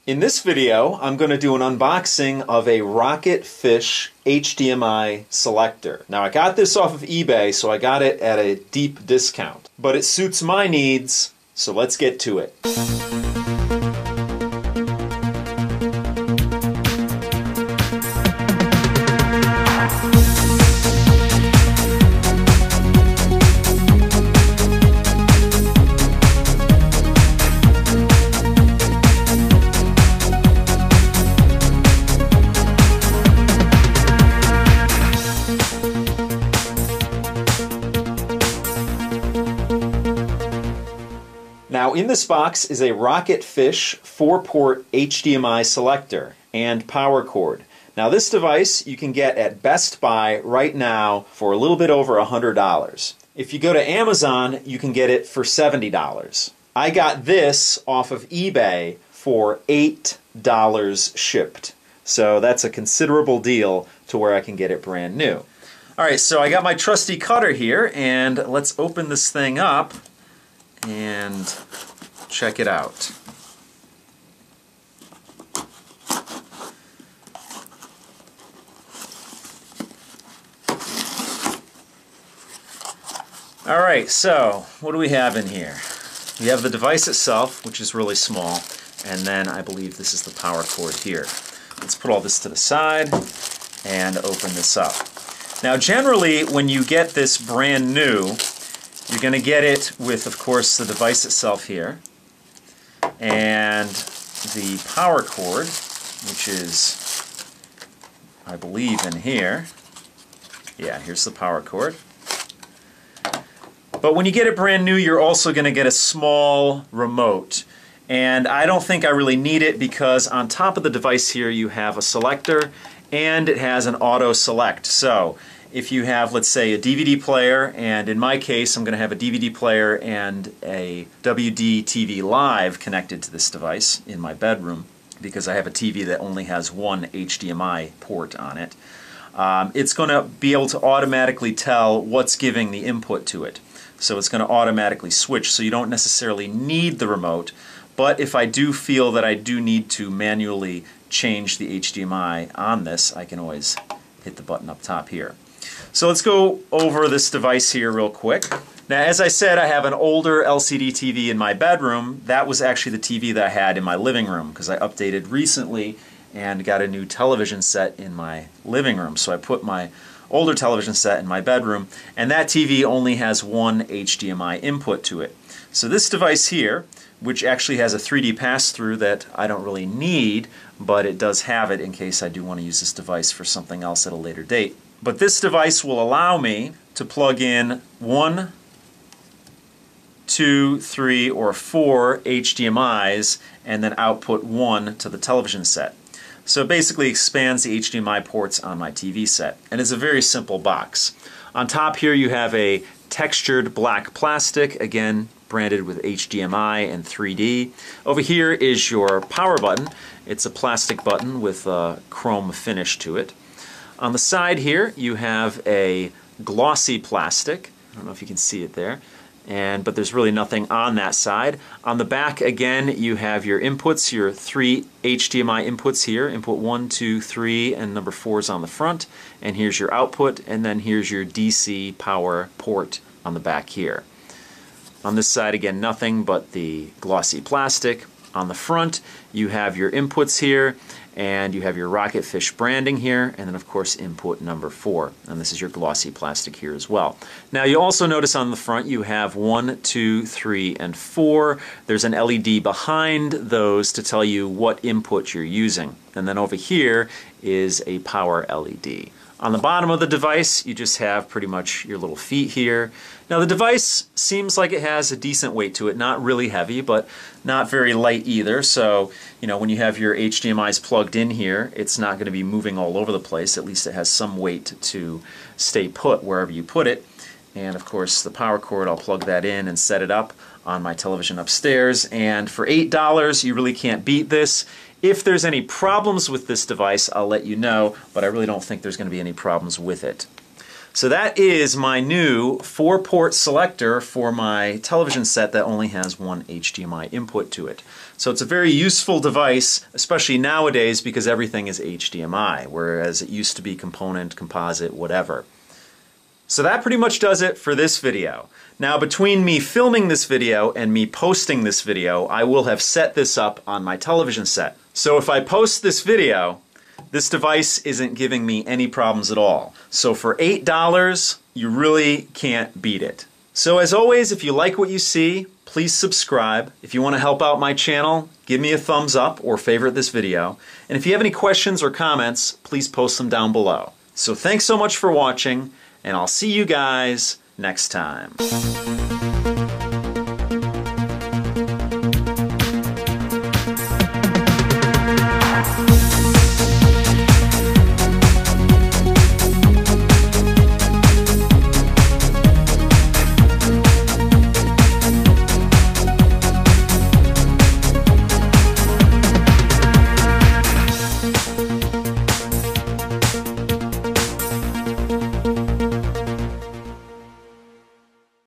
In this video, I'm going to do an unboxing of a Rocketfish HDMI selector. Now, I got this off of eBay, so I got it at a deep discount. But it suits my needs, so let's get to it. Now, in this box is a Rocketfish 4-port HDMI selector and power cord. Now, this device you can get at Best Buy right now for a little bit over $100. If you go to Amazon, you can get it for $70. I got this off of eBay for $8 shipped. So that's a considerable deal to where I can get it brand new. Alright, so I got my trusty cutter here, and let's open this thing up and check it out. Alright, so what do we have in here? We have the device itself, which is really small, and then I believe this is the power cord here. Let's put all this to the side and open this up. Now, generally, when you get this brand new, you're going to get it with, of course, the device itself here, and the power cord, which is, I believe, in here. Yeah, here's the power cord. But when you get it brand new, you're also going to get a small remote. And I don't think I really need it because on top of the device here you have a selector and it has an auto select. So if you have, let's say, a DVD player, and in my case I'm going to have a DVD player and a WD TV Live connected to this device in my bedroom because I have a TV that only has one HDMI port on it, it's going to be able to automatically tell what's giving the input to it. So it's going to automatically switch, so you don't necessarily need the remote. But if I do feel that I do need to manually change the HDMI on this, I can always hit the button up top here. So let's go over this device here real quick. Now, as I said, I have an older LCD TV in my bedroom. That was actually the TV that I had in my living room because I updated recently and got a new television set in my living room. So I put my older television set in my bedroom, and that TV only has one HDMI input to it. So this device here, which actually has a 3D pass-through that I don't really need, but it does have it in case I do want to use this device for something else at a later date. But this device will allow me to plug in 1, 2, 3, or 4 HDMIs and then output one to the television set. So it basically expands the HDMI ports on my TV set. And it's a very simple box. On top here you have a textured black plastic, again branded with HDMI and 3D. Over here is your power button. It's a plastic button with a chrome finish to it. On the side here you have a glossy plastic. I don't know if you can see it there. But there's really nothing on that side. On the back, again, you have your inputs, your 3 HDMI inputs here. Input 1, 2, 3, and number 4 is on the front. And here's your output, and then here's your DC power port on the back here. On this side, again, nothing but the glossy plastic. On the front, you have your inputs here, and you have your Rocketfish branding here, and then of course input number 4. And this is your glossy plastic here as well. Now you also notice on the front you have 1, 2, 3, and 4. There's an LED behind those to tell you what input you're using. And then over here is a power LED. On the bottom of the device, you just have pretty much your little feet here. Now the device seems like it has a decent weight to it, not really heavy, but not very light either. So, you know, when you have your HDMIs plugged in here, it's not going to be moving all over the place. At least it has some weight to stay put wherever you put it. And of course, the power cord, I'll plug that in and set it up on my television upstairs. And for $8, you really can't beat this. If there's any problems with this device, I'll let you know, but I really don't think there's going to be any problems with it. So that is my new 4-port selector for my television set that only has one HDMI input to it. So it's a very useful device, especially nowadays because everything is HDMI, whereas it used to be component, composite, whatever. So that pretty much does it for this video. Now between me filming this video and me posting this video, I will have set this up on my television set. So if I post this video, this device isn't giving me any problems at all. So for $8, you really can't beat it. So as always, if you like what you see, please subscribe. If you want to help out my channel, give me a thumbs up or favorite this video. And if you have any questions or comments, please post them down below. So thanks so much for watching, and I'll see you guys next time.